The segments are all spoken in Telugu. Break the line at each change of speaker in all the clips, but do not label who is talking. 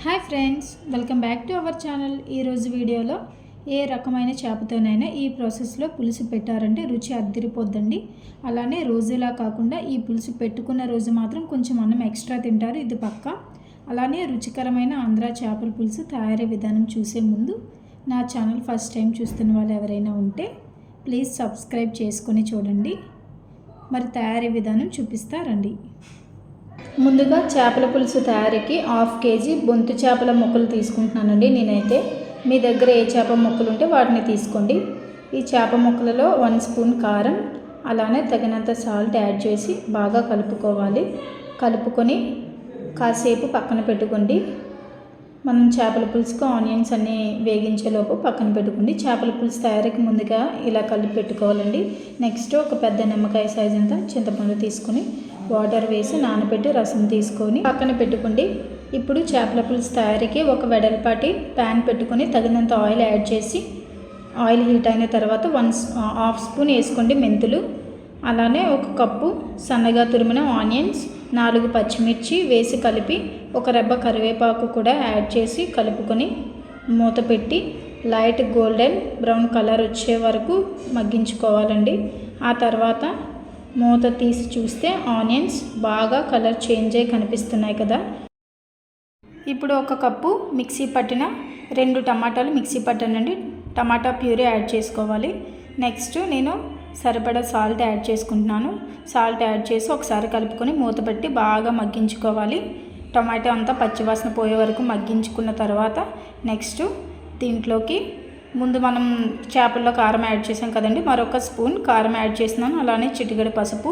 Hi friends, welcome back to our channel. ఈరోజు వీడియోలో ఏ రకమైన చేపతోనైనా ఈ ప్రాసెస్లో పులుసు పెట్టారంటే రుచి అద్దిరిపోద్దండి. అలానే రోజులా కాకుండా ఈ పులుసు పెట్టుకున్న రోజు మాత్రం కొంచెం అన్నం ఎక్స్ట్రా తింటారు, ఇది పక్క. అలానే రుచికరమైన ఆంధ్రా చేపల పులుసు తయారీ విధానం చూసే ముందు నా ఛానల్ ఫస్ట్ టైం చూస్తున్న వాళ్ళు ఎవరైనా ఉంటే ప్లీజ్ సబ్స్క్రైబ్ చేసుకొని చూడండి. మరి తయారీ విధానం చూపిస్తారండి. ముందుగా చేపల పులుసు తయారీకి 1/2 kg బొంతు చేపల ముక్కలు తీసుకుంటున్నానండి. నేనైతే మీ దగ్గర ఏ చేప ముక్కలు ఉంటే వాటిని తీసుకోండి. ఈ చేప ముక్కలలో 1 స్పూన్ కారం, అలానే తగినంత సాల్ట్ యాడ్ చేసి బాగా కలుపుకోవాలి. కలుపుకొని కాసేపు పక్కన పెట్టుకోండి. మనం చేపల పులుసుకు ఆనియన్స్ అన్నీ వేగించేలోపు పక్కన పెట్టుకోండి. చేపల పులుసు తయారీకి ముందుగా ఇలా కలిపి పెట్టుకోవాలండి. నెక్స్ట్ ఒక పెద్ద నిమ్మకాయ సైజ్ అంతా చింతపండు తీసుకొని వాటర్ వేసి నానబెట్టి రసం తీసుకొని పక్కన పెట్టుకోండి. ఇప్పుడు చేపల పులుసు తయారీకి ఒక వెడల్పాటి ప్యాన్ పెట్టుకొని తగినంత ఆయిల్ యాడ్ చేసి ఆయిల్ హీట్ అయిన తర్వాత 1/2 స్పూన్ వేసుకోండి మెంతులు, అలానే 1 కప్పు సన్నగా తురిమిన ఆనియన్స్, 4 పచ్చిమిర్చి వేసి కలిపి ఒక రెబ్బ కరివేపాకు కూడా యాడ్ చేసి కలుపుకొని మూత పెట్టి లైట్ గోల్డెన్ బ్రౌన్ కలర్ వచ్చే వరకు మగ్గించుకోవాలండి. ఆ తర్వాత మూత తీసి చూస్తే ఆనియన్స్ బాగా కలర్ చేంజ్ అయ్యి కనిపిస్తున్నాయి కదా. ఇప్పుడు 1 కప్పు మిక్సీ పట్టిన 2 టమాటాలు మిక్సీ పట్టానండి. టమాటా ప్యూరీ యాడ్ చేసుకోవాలి. నెక్స్ట్ నేను సరిపడా సాల్ట్ యాడ్ చేసుకుంటున్నాను. సాల్ట్ యాడ్ చేసి ఒకసారి కలుపుకొని మూత పెట్టి బాగా మగ్గించుకోవాలి. టమాటా అంతా పచ్చివాసన పోయే వరకు మగ్గించుకున్న తర్వాత నెక్స్ట్ దీంట్లోకి ముందు మనం చేపల్లో కారం యాడ్ చేసాం కదండి, మరొక స్పూన్ కారం యాడ్ చేస్తున్నాను. అలానే చిటికెడు పసుపు,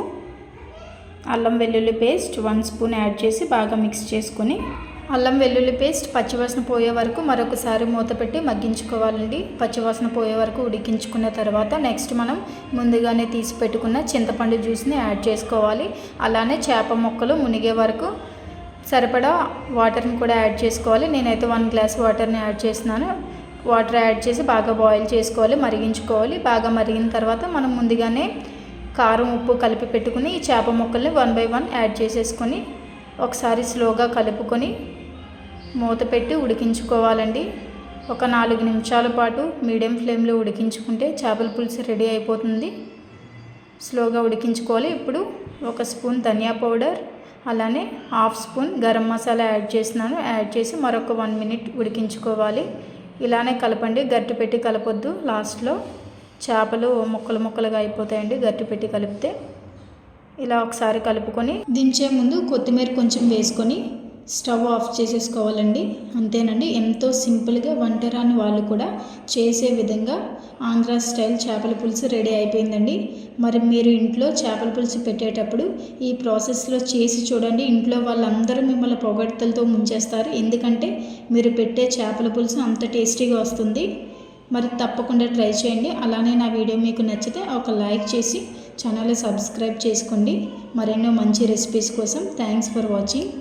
అల్లం వెల్లుల్లి పేస్ట్ 1 స్పూన్ యాడ్ చేసి బాగా మిక్స్ చేసుకొని అల్లం వెల్లుల్లి పేస్ట్ పచ్చివాసన పోయే వరకు మరొకసారి మూత పెట్టి మగ్గించుకోవాలండి. పచ్చివాసన పోయే వరకు ఉడికించుకున్న తర్వాత నెక్స్ట్ మనం ముందుగానే తీసి పెట్టుకున్న చింతపండు జ్యూస్ని యాడ్ చేసుకోవాలి. అలానే చేప ముక్కలు మునిగే వరకు సరిపడా వాటర్ని కూడా యాడ్ చేసుకోవాలి. నేనైతే 1 గ్లాస్ వాటర్ని యాడ్ చేస్తున్నాను. వాటర్ యాడ్ చేసి బాగా బాయిల్ చేసుకోవాలి, మరిగించుకోవాలి. బాగా మరిగిన తర్వాత మనం ముందుగానే కారం ఉప్పు కలిపి పెట్టుకుని ఈ చేప ముక్కల్ని 1 by 1 యాడ్ చేసేసుకొని ఒకసారి స్లోగా కలుపుకొని మూత పెట్టి ఉడికించుకోవాలండి. ఒక 4 నిమిషాల పాటు మీడియం ఫ్లేమ్లో ఉడికించుకుంటే చేపల పులుసు రెడీ అయిపోతుంది. స్లోగా ఉడికించుకోవాలి. ఇప్పుడు 1 స్పూన్ ధనియా పౌడర్, అలానే 1/2 స్పూన్ గరం మసాలా యాడ్ చేస్తున్నాను. యాడ్ చేసి మరొక 1 minute ఉడికించుకోవాలి. ఇలానే కలపండి, గట్టి పెట్టి కలపొద్దు. లాస్ట్లో చేపలు ముక్కలుగా అయిపోతాయండి గట్టి పెట్టి కలిపితే. ఇలా ఒకసారి కలుపుకొని దించే ముందు కొత్తిమీర కొంచెం వేసుకొని స్టవ్ ఆఫ్ చేసేసుకోవాలండి. అంతేనండి, ఎంతో సింపుల్గా వంట రాని వాళ్ళు కూడా చేసే విధంగా ఆంధ్రా స్టైల్ చేపల పులుసు రెడీ అయిపోయిందండి. మరి మీరు ఇంట్లో చేపల పులుసు పెట్టేటప్పుడు ఈ ప్రాసెస్లో చేసి చూడండి. ఇంట్లో వాళ్ళందరూ మిమ్మల్ని పొగడ్తలతో ముంచేస్తారు, ఎందుకంటే మీరు పెట్టే చేపల పులుసు అంత టేస్టీగా వస్తుంది. మరి తప్పకుండా ట్రై చేయండి. అలానే నా వీడియో మీకు నచ్చితే ఒక లైక్ చేసి ఛానల్ని సబ్స్క్రైబ్ చేసుకోండి. మరెన్నో మంచి రెసిపీస్ కోసం థ్యాంక్స్ ఫర్ వాచింగ్.